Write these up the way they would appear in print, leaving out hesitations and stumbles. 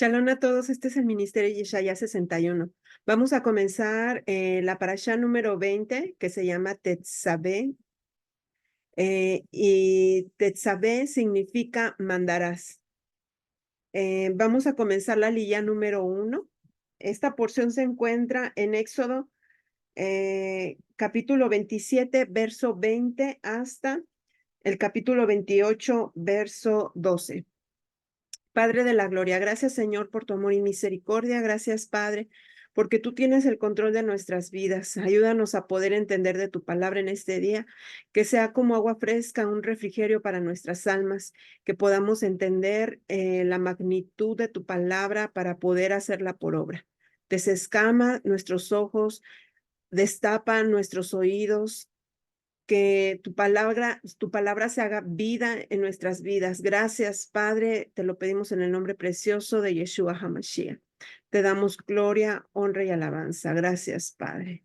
Shalom a todos, este es el Ministerio Yeshaya 61. Vamos a comenzar la parashá número 20, que se llama Tetzabé, y Tetzabé significa mandarás. Vamos a comenzar la lilla número 1. Esta porción se encuentra en Éxodo, capítulo 27, verso 20, hasta el capítulo 28, verso 12. Padre de la gloria, gracias Señor por tu amor y misericordia, gracias Padre, porque tú tienes el control de nuestras vidas. Ayúdanos a poder entender de tu palabra en este día, que sea como agua fresca, un refrigerio para nuestras almas, que podamos entender la magnitud de tu palabra para poder hacerla por obra. Desescama nuestros ojos, destapa nuestros oídos, que tu palabra se haga vida en nuestras vidas. Gracias, Padre, te lo pedimos en el nombre precioso de Yeshua HaMashiach. Te damos gloria, honra y alabanza. Gracias, Padre.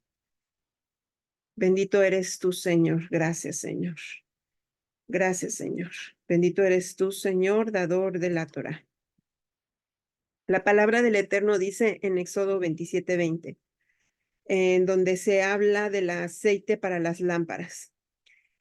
Bendito eres tú, Señor. Gracias, Señor. Gracias, Señor. Bendito eres tú, Señor, dador de la Torah. La palabra del Eterno dice en Éxodo 27:20, en donde se habla del aceite para las lámparas.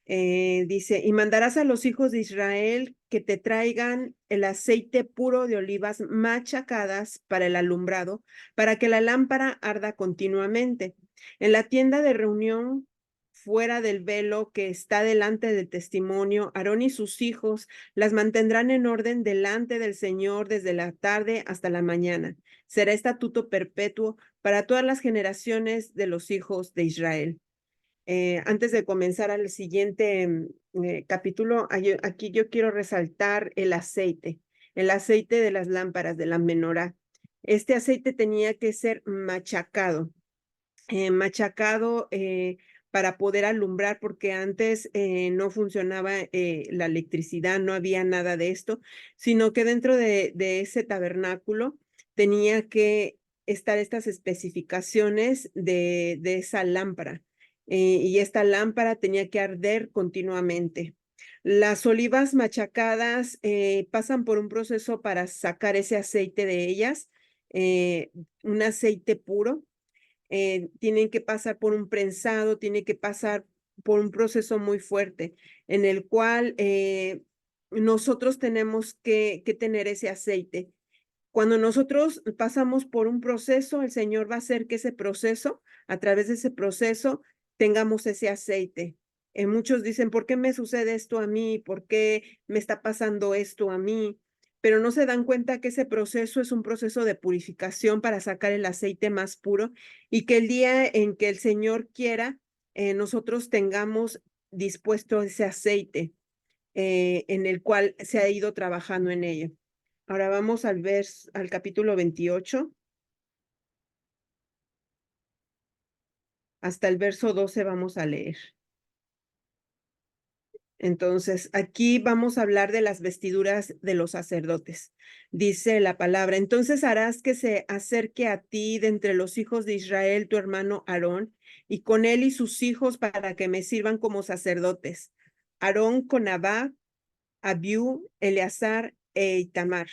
Dice, y mandarás a los hijos de Israel que te traigan el aceite puro de olivas machacadas para el alumbrado, para que la lámpara arda continuamente. En la tienda de reunión, fuera del velo que está delante del testimonio, Aarón y sus hijos las mantendrán en orden delante del Señor desde la tarde hasta la mañana. Será estatuto perpetuo para todas las generaciones de los hijos de Israel. Antes de comenzar al siguiente capítulo, aquí yo quiero resaltar el aceite de las lámparas de la menorá. Este aceite tenía que ser machacado para poder alumbrar, porque antes no funcionaba la electricidad, no había nada de esto, sino que dentro de ese tabernáculo tenía que estar estas especificaciones de esa lámpara. Y esta lámpara tenía que arder continuamente. Las olivas machacadas pasan por un proceso para sacar ese aceite de ellas, un aceite puro. Tienen que pasar por un prensado, tienen que pasar por un proceso muy fuerte en el cual nosotros tenemos que tener ese aceite. Cuando nosotros pasamos por un proceso, el Señor va a hacer que ese proceso, a través de ese proceso, tengamos ese aceite. Muchos dicen, ¿por qué me sucede esto a mí? ¿Por qué me está pasando esto a mí? Pero no se dan cuenta que ese proceso es un proceso de purificación para sacar el aceite más puro, y que el día en que el Señor quiera, nosotros tengamos dispuesto ese aceite en el cual se ha ido trabajando en ello. Ahora vamos al capítulo 28, hasta el verso 12 vamos a leer. Entonces, aquí vamos a hablar de las vestiduras de los sacerdotes. Dice la palabra, entonces harás que se acerque a ti de entre los hijos de Israel tu hermano Aarón, y con él y sus hijos para que me sirvan como sacerdotes. Aarón con Abá, Abiú, Eleazar e Itamar,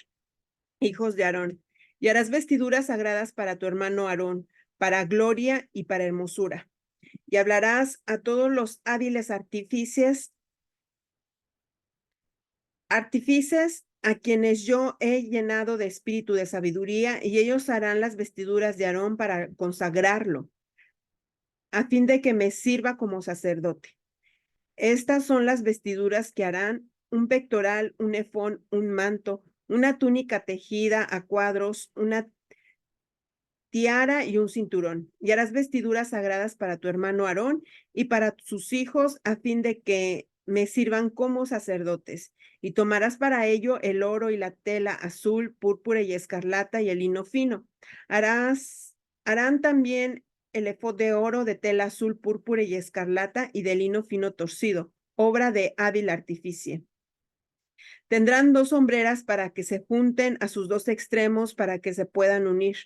hijos de Aarón. Y harás vestiduras sagradas para tu hermano Aarón, para gloria y para hermosura. Y hablarás a todos los hábiles artífices a quienes yo he llenado de espíritu de sabiduría, y ellos harán las vestiduras de Aarón para consagrarlo, a fin de que me sirva como sacerdote. Estas son las vestiduras que harán: un pectoral, un efón, un manto, una túnica tejida a cuadros, una tiara y un cinturón. Y harás vestiduras sagradas para tu hermano Aarón y para sus hijos, a fin de que me sirvan como sacerdotes. Y tomarás para ello el oro y la tela azul, púrpura y escarlata y el lino fino. Harán también el efod de oro, de tela azul, púrpura y escarlata y de lino fino torcido, obra de hábil artificio. Tendrán 2 hombreras para que se junten a sus 2 extremos, para que se puedan unir.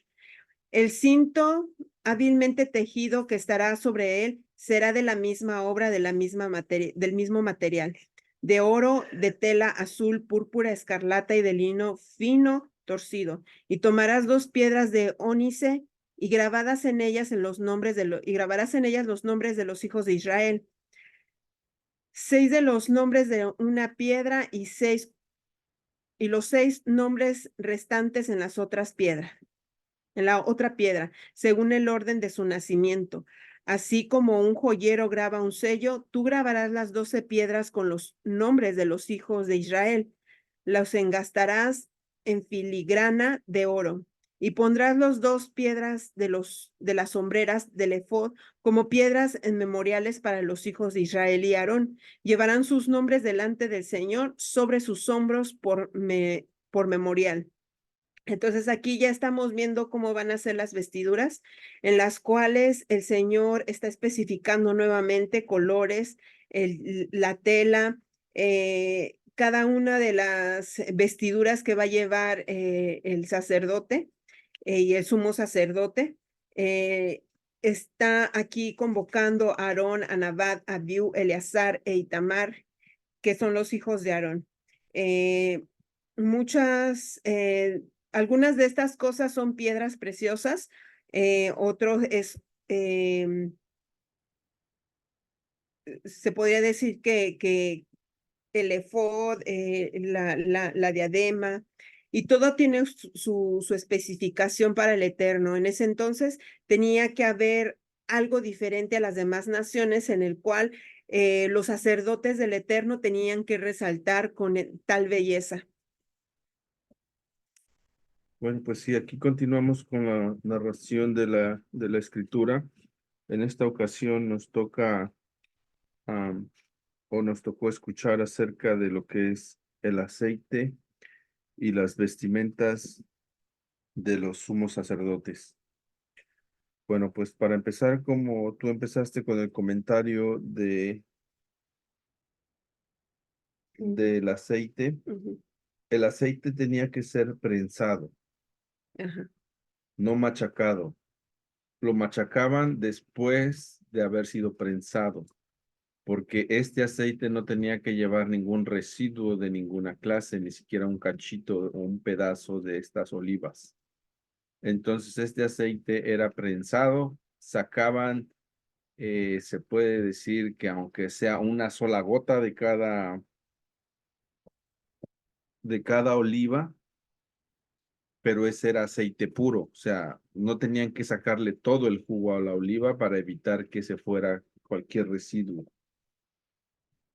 El cinto hábilmente tejido que estará sobre él será de la misma obra, del mismo material, de oro, de tela azul, púrpura, escarlata y de lino fino torcido. Y tomarás 2 piedras de ónice y grabadas en ellas y grabarás en ellas los nombres de los hijos de Israel. 6 de los nombres de una piedra y los 6 nombres restantes en las otras piedras, en la otra piedra, según el orden de su nacimiento. Así como un joyero graba un sello, tú grabarás las 12 piedras con los nombres de los hijos de Israel. Los engastarás en filigrana de oro y pondrás las 2 piedras de las sombreras del ephod como piedras en memoriales para los hijos de Israel y Aarón. Llevarán sus nombres delante del Señor sobre sus hombros por memorial. Entonces aquí ya estamos viendo cómo van a ser las vestiduras, en las cuales el Señor está especificando nuevamente colores, la tela, cada una de las vestiduras que va a llevar el sacerdote y el sumo sacerdote. Está aquí convocando a Aarón, a Nadab, a Abiú, Eleazar e Itamar, que son los hijos de Aarón. Muchas, algunas de estas cosas son piedras preciosas, otros se podría decir que el efod, la diadema, y todo tiene su especificación para el Eterno. En ese entonces tenía que haber algo diferente a las demás naciones en el cual los sacerdotes del Eterno tenían que resaltar con tal belleza. Bueno, pues sí, aquí continuamos con la narración de la escritura. En esta ocasión nos toca o nos tocó escuchar acerca de lo que es el aceite y las vestimentas de los sumos sacerdotes. Bueno, pues para empezar, como tú empezaste con el comentario del aceite, el aceite tenía que ser prensado, Ajá. no machacado. Lo machacaban después de haber sido prensado, porque este aceite no tenía que llevar ningún residuo de ninguna clase, ni siquiera un cachito o un pedazo de estas olivas. Entonces este aceite era prensado, sacaban, se puede decir que aunque sea una sola gota de cada oliva, pero ese era aceite puro, o sea, no tenían que sacarle todo el jugo a la oliva para evitar que se fuera cualquier residuo.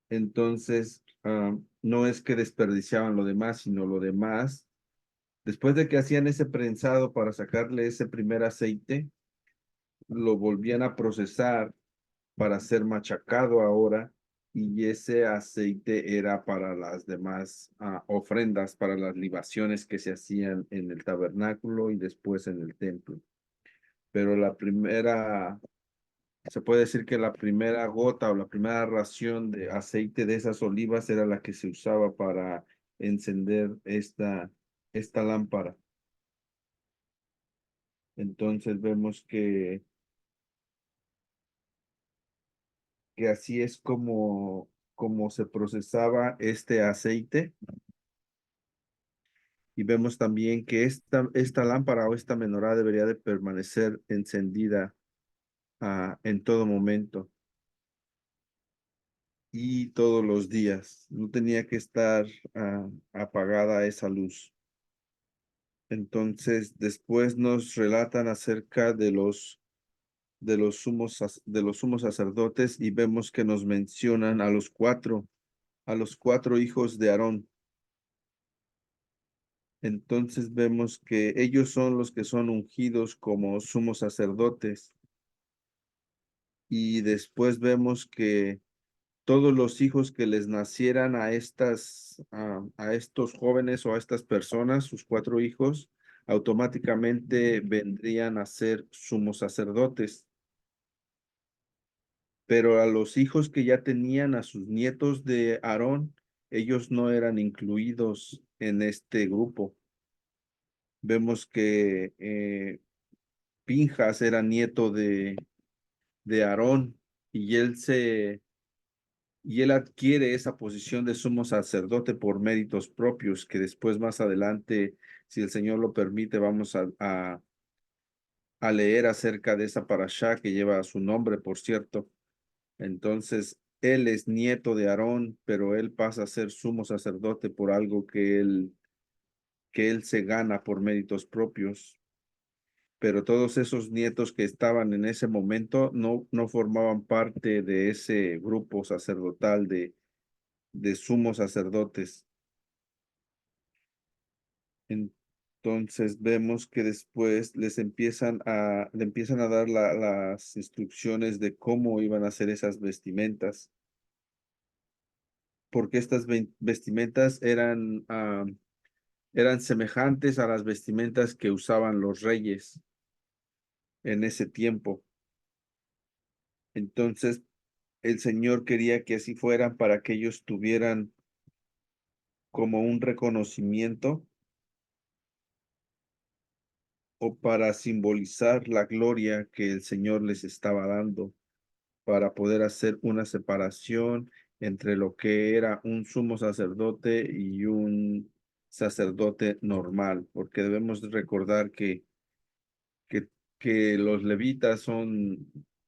Entonces, no es que desperdiciaban lo demás, sino lo demás, después de que hacían ese prensado para sacarle ese primer aceite, lo volvían a procesar para ser machacado ahora, y ese aceite era para las demás ofrendas, para las libaciones que se hacían en el tabernáculo y después en el templo. Pero se puede decir que la primera gota o la primera ración de aceite de esas olivas era la que se usaba para encender esta lámpara. Entonces vemos que así es como se procesaba este aceite. Y vemos también que esta lámpara o esta menorá debería de permanecer encendida en todo momento y todos los días. No tenía que estar apagada esa luz. Entonces, después nos relatan acerca de los sumos sacerdotes, y vemos que nos mencionan a los cuatro hijos de Aarón. Entonces vemos que ellos son los que son ungidos como sumos sacerdotes. Y después vemos que todos los hijos que les nacieran a estos jóvenes o a estas personas, sus 4 hijos, automáticamente vendrían a ser sumos sacerdotes. Pero a los hijos que ya tenían, a sus nietos de Aarón, ellos no eran incluidos en este grupo. Vemos que Pinjas era nieto de Aarón, y él adquiere esa posición de sumo sacerdote por méritos propios, que después más adelante Si el Señor lo permite, vamos a leer acerca de esa parashá que lleva su nombre, por cierto. Entonces, él es nieto de Aarón, pero él pasa a ser sumo sacerdote por algo que él se gana por méritos propios. Pero todos esos nietos que estaban en ese momento no formaban parte de ese grupo sacerdotal de sumos sacerdotes. Entonces vemos que después le empiezan a dar las instrucciones de cómo iban a hacer esas vestimentas, porque estas vestimentas eran semejantes a las vestimentas que usaban los reyes en ese tiempo. Entonces, el Señor quería que así fueran para que ellos tuvieran como un reconocimiento o para simbolizar la gloria que el Señor les estaba dando, para poder hacer una separación entre lo que era un sumo sacerdote y un sacerdote normal, porque debemos recordar que, que los levitas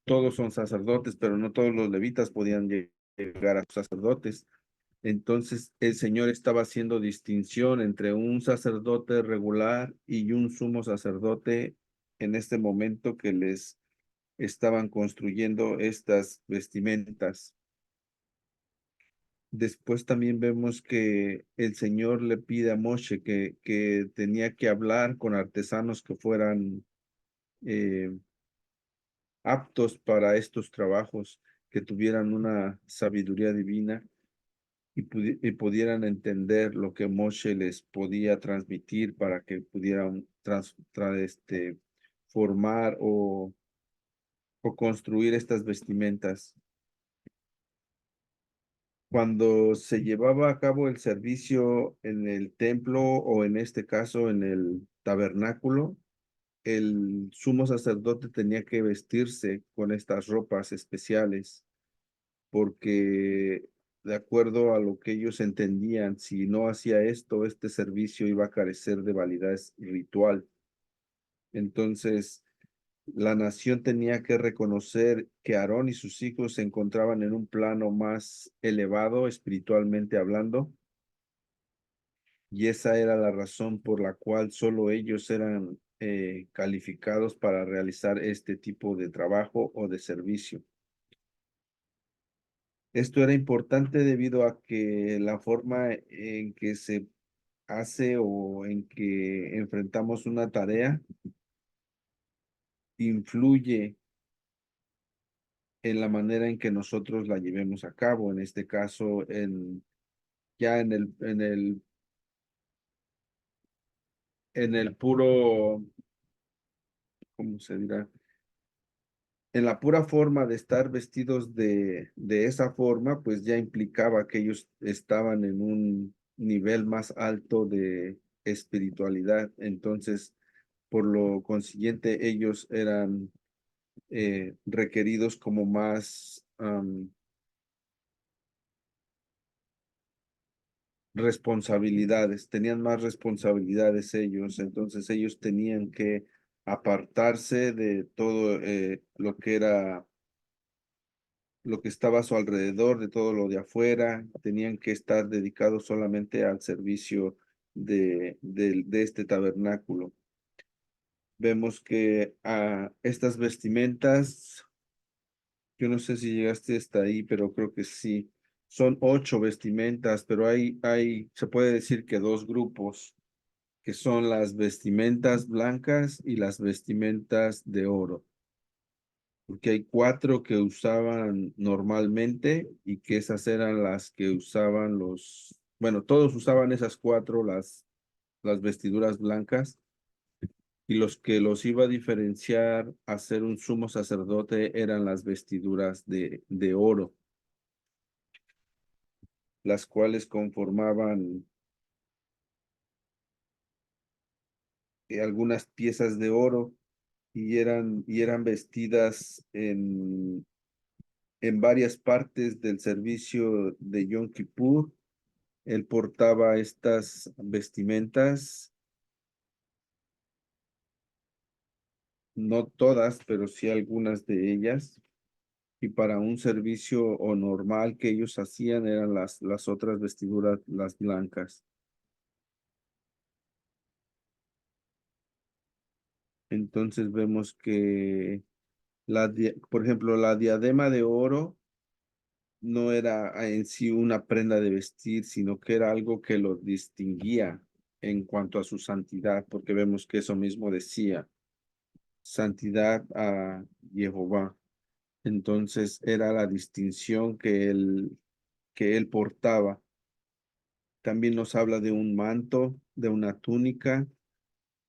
todos son sacerdotes, pero no todos los levitas podían llegar a sacerdotes. Entonces el Señor estaba haciendo distinción entre un sacerdote regular y un sumo sacerdote en este momento que les estaban construyendo estas vestimentas. Después también vemos que el Señor le pide a Moshe que tenía que hablar con artesanos que fueran aptos para estos trabajos, que tuvieran una sabiduría divina y pudieran entender lo que Moshe les podía transmitir para que pudieran formar o construir estas vestimentas. Cuando se llevaba a cabo el servicio en el templo o en este caso en el tabernáculo, el sumo sacerdote tenía que vestirse con estas ropas especiales porque de acuerdo a lo que ellos entendían, si no hacía esto, este servicio iba a carecer de validez ritual. Entonces, la nación tenía que reconocer que Aarón y sus hijos se encontraban en un plano más elevado, espiritualmente hablando, y esa era la razón por la cual solo ellos eran calificados para realizar este tipo de trabajo o de servicio. Esto era importante debido a que la forma en que se hace o en que enfrentamos una tarea influye en la manera en que nosotros la llevemos a cabo. En este caso, ya en el puro, ¿cómo se dirá? En la pura forma de estar vestidos de esa forma, pues ya implicaba que ellos estaban en un nivel más alto de espiritualidad. Entonces, por lo consiguiente, ellos eran requeridos como más responsabilidades, tenían más responsabilidades ellos, entonces ellos tenían que apartarse de todo lo que estaba a su alrededor, de todo lo de afuera, tenían que estar dedicados solamente al servicio de este tabernáculo. Vemos que estas vestimentas, yo no sé si llegaste hasta ahí, pero creo que sí, son 8 vestimentas, pero se puede decir que 2 grupos, que son las vestimentas blancas y las vestimentas de oro, porque hay 4 que usaban normalmente y que esas eran las que usaban bueno, todos usaban esas 4, las vestiduras blancas, y los que los iba a diferenciar a ser un sumo sacerdote eran las vestiduras de oro, las cuales conformaban algunas piezas de oro y eran vestidas en varias partes del servicio de Yom Kippur. Él portaba estas vestimentas no todas, pero sí algunas de ellas. Y para un servicio o normal que ellos hacían eran las otras vestiduras, las blancas. Entonces vemos que por ejemplo, la diadema de oro no era en sí una prenda de vestir, sino que era algo que lo distinguía en cuanto a su santidad, porque vemos que eso mismo decía, santidad a Jehová. Entonces era la distinción que él portaba. También nos habla de un manto, de una túnica.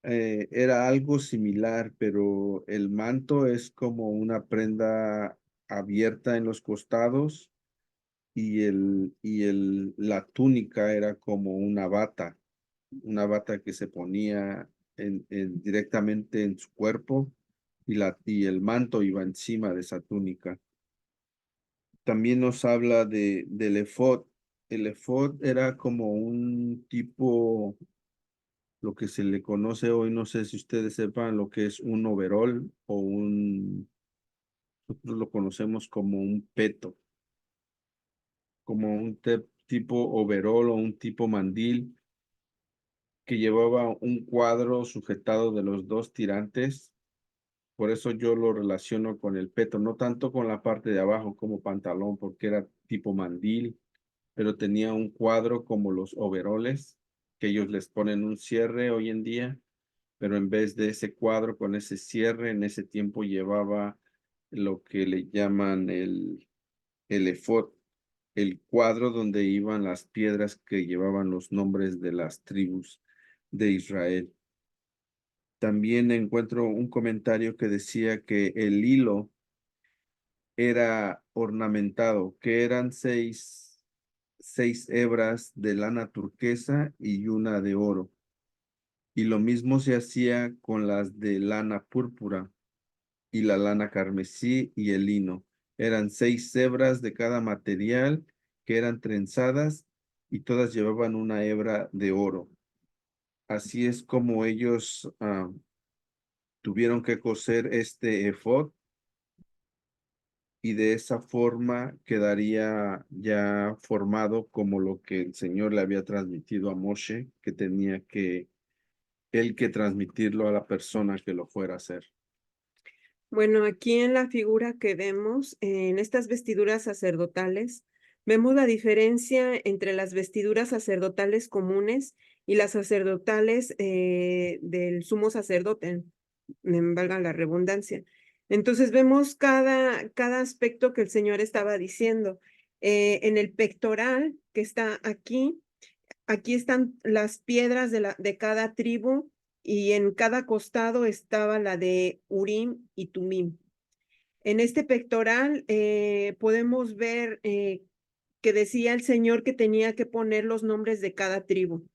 Era algo similar, pero el manto es como una prenda abierta en los costados la túnica era como una bata que se ponía directamente en su cuerpo y el manto iba encima de esa túnica. También nos habla del efod. El efod era como un tipo, lo que se le conoce hoy, no sé si ustedes sepan lo que es un overol nosotros lo conocemos como un peto, como un tipo overol o un tipo mandil que llevaba un cuadro sujetado de los dos tirantes. Por eso yo lo relaciono con el peto, no tanto con la parte de abajo como pantalón, porque era tipo mandil, pero tenía un cuadro como los overoles, que ellos les ponen un cierre hoy en día, pero en vez de ese cuadro con ese cierre, en ese tiempo llevaba lo que le llaman el efod, el cuadro donde iban las piedras que llevaban los nombres de las tribus de Israel. También encuentro un comentario que decía que el hilo era ornamentado, que eran seis hebras de lana turquesa y una de oro. Y lo mismo se hacía con las de lana púrpura y la lana carmesí y el lino. Eran 6 hebras de cada material que eran trenzadas y todas llevaban una hebra de oro. Así es como ellos tuvieron que coser este efod y de esa forma quedaría ya formado como lo que el Señor le había transmitido a Moshe, que tenía que él que transmitirlo a la persona que lo fuera a hacer. Bueno, aquí en la figura que vemos, en estas vestiduras sacerdotales, vemos la diferencia entre las vestiduras sacerdotales comunes y las sacerdotales del sumo sacerdote, valga la redundancia. Entonces vemos cada aspecto que el Señor estaba diciendo. En el pectoral que está aquí están las piedras de cada tribu y en cada costado estaba la de Urim y Tumim. En este pectoral podemos ver que decía el Señor que tenía que poner los nombres de cada tribu.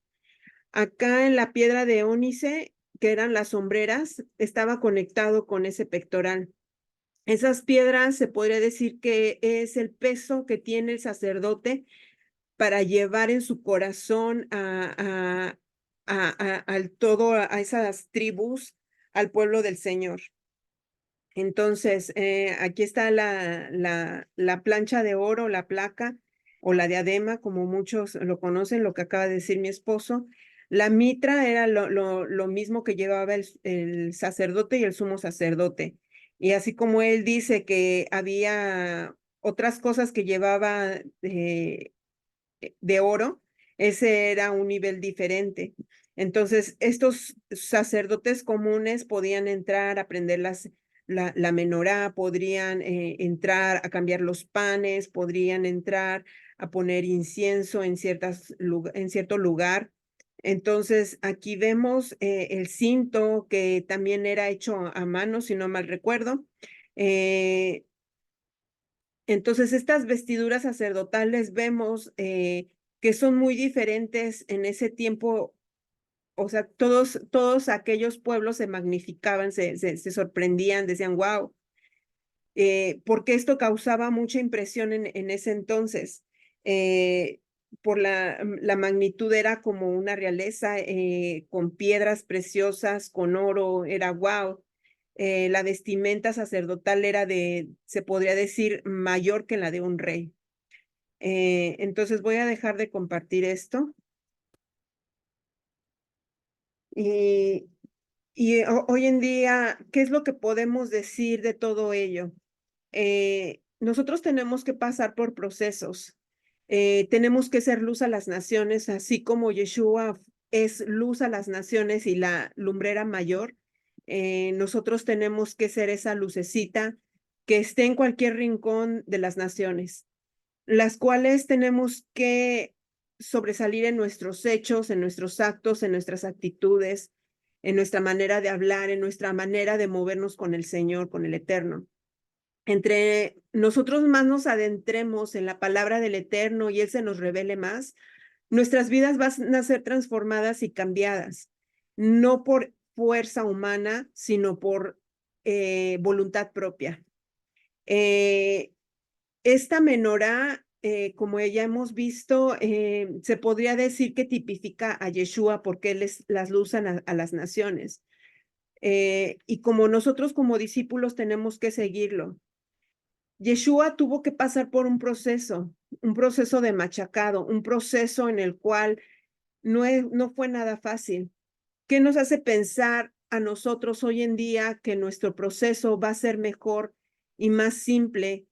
Acá en la piedra de ónice, que eran las sombreras, estaba conectado con ese pectoral. Esas piedras se podría decir que es el peso que tiene el sacerdote para llevar en su corazón al todo, a esas tribus, al pueblo del Señor. Entonces, aquí está la plancha de oro, la placa o la diadema, como muchos lo conocen, lo que acaba de decir mi esposo. La mitra era lo mismo que llevaba el sacerdote y el sumo sacerdote. Y así como él dice que había otras cosas que llevaba de oro, ese era un nivel diferente. Entonces, estos sacerdotes comunes podían entrar a aprender la menorá, podrían entrar a cambiar los panes, podrían entrar a poner incienso en cierto lugar. Entonces, aquí vemos el cinto que también era hecho a mano, si no mal recuerdo. Eh, entonces, estas vestiduras sacerdotales vemos que son muy diferentes en ese tiempo. O sea, todos aquellos pueblos se magnificaban, se sorprendían, decían, wow, porque esto causaba mucha impresión en ese entonces. Eh, por la magnitud era como una realeza con piedras preciosas, con oro, era wow. la vestimenta sacerdotal era se podría decir, mayor que la de un rey. Entonces voy a dejar de compartir esto. Y hoy en día, ¿qué es lo que podemos decir de todo ello? Nosotros tenemos que pasar por procesos. Tenemos que ser luz a las naciones, así como Yeshua es luz a las naciones y la lumbrera mayor. Nosotros tenemos que ser esa lucecita que esté en cualquier rincón de las naciones, las cuales tenemos que sobresalir en nuestros hechos, en nuestros actos, en nuestras actitudes, en nuestra manera de hablar, en nuestra manera de movernos con el Señor, con el Eterno. Entre nosotros más nos adentremos en la palabra del Eterno y Él se nos revele más, nuestras vidas van a ser transformadas y cambiadas, no por fuerza humana, sino por voluntad propia. Esta menorá, como ya hemos visto, se podría decir que tipifica a Yeshua porque Él es las luz a las naciones. Y como nosotros como discípulos tenemos que seguirlo. Yeshua tuvo que pasar por un proceso de machacado, un proceso en el cual no fue nada fácil. ¿Qué nos hace pensar a nosotros hoy en día que nuestro proceso va a ser mejor y más simple?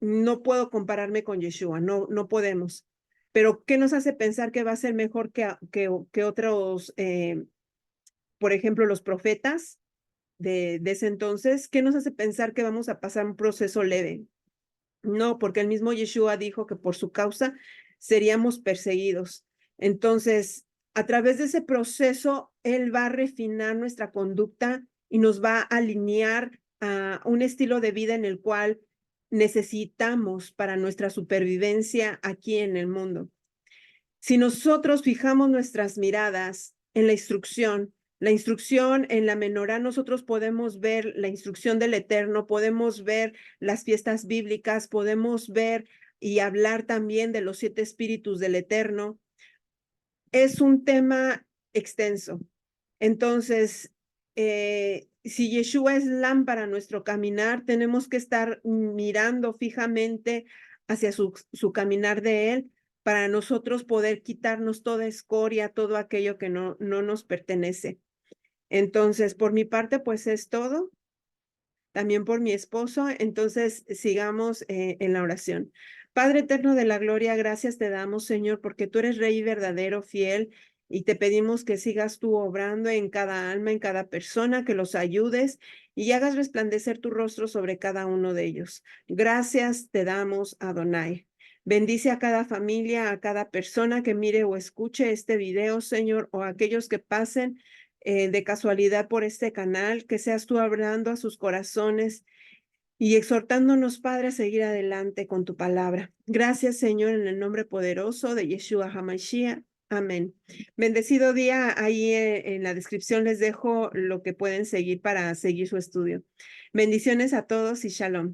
No puedo compararme con Yeshua, no podemos. Pero ¿qué nos hace pensar que va a ser mejor que otros, por ejemplo, los profetas de ese entonces? ¿Qué nos hace pensar que vamos a pasar un proceso leve? No, porque el mismo Yeshua dijo que por su causa seríamos perseguidos. Entonces, a través de ese proceso, Él va a refinar nuestra conducta y nos va a alinear a un estilo de vida en el cual necesitamos para nuestra supervivencia aquí en el mundo. Si nosotros fijamos nuestras miradas en la instrucción en la menorá, nosotros podemos ver la instrucción del Eterno, podemos ver las fiestas bíblicas, podemos ver y hablar también de los 7 espíritus del Eterno. Es un tema extenso. Entonces, si Yeshua es lámpara a nuestro caminar, tenemos que estar mirando fijamente hacia su caminar de Él para nosotros poder quitarnos toda escoria, todo aquello que no nos pertenece. Entonces, por mi parte, pues es todo. También por mi esposo. Entonces, sigamos en la oración. Padre eterno de la gloria, gracias te damos, Señor, porque tú eres Rey verdadero, fiel, y te pedimos que sigas tú obrando en cada alma, en cada persona, que los ayudes y hagas resplandecer tu rostro sobre cada uno de ellos. Gracias te damos, Adonai. Bendice a cada familia, a cada persona que mire o escuche este video, Señor, o a aquellos que pasen de casualidad por este canal, que seas tú hablando a sus corazones y exhortándonos, Padre, a seguir adelante con tu palabra. Gracias, Señor, en el nombre poderoso de Yeshua HaMashiach. Amén. Bendecido día. Ahí en la descripción les dejo lo que pueden seguir para seguir su estudio. Bendiciones a todos y shalom.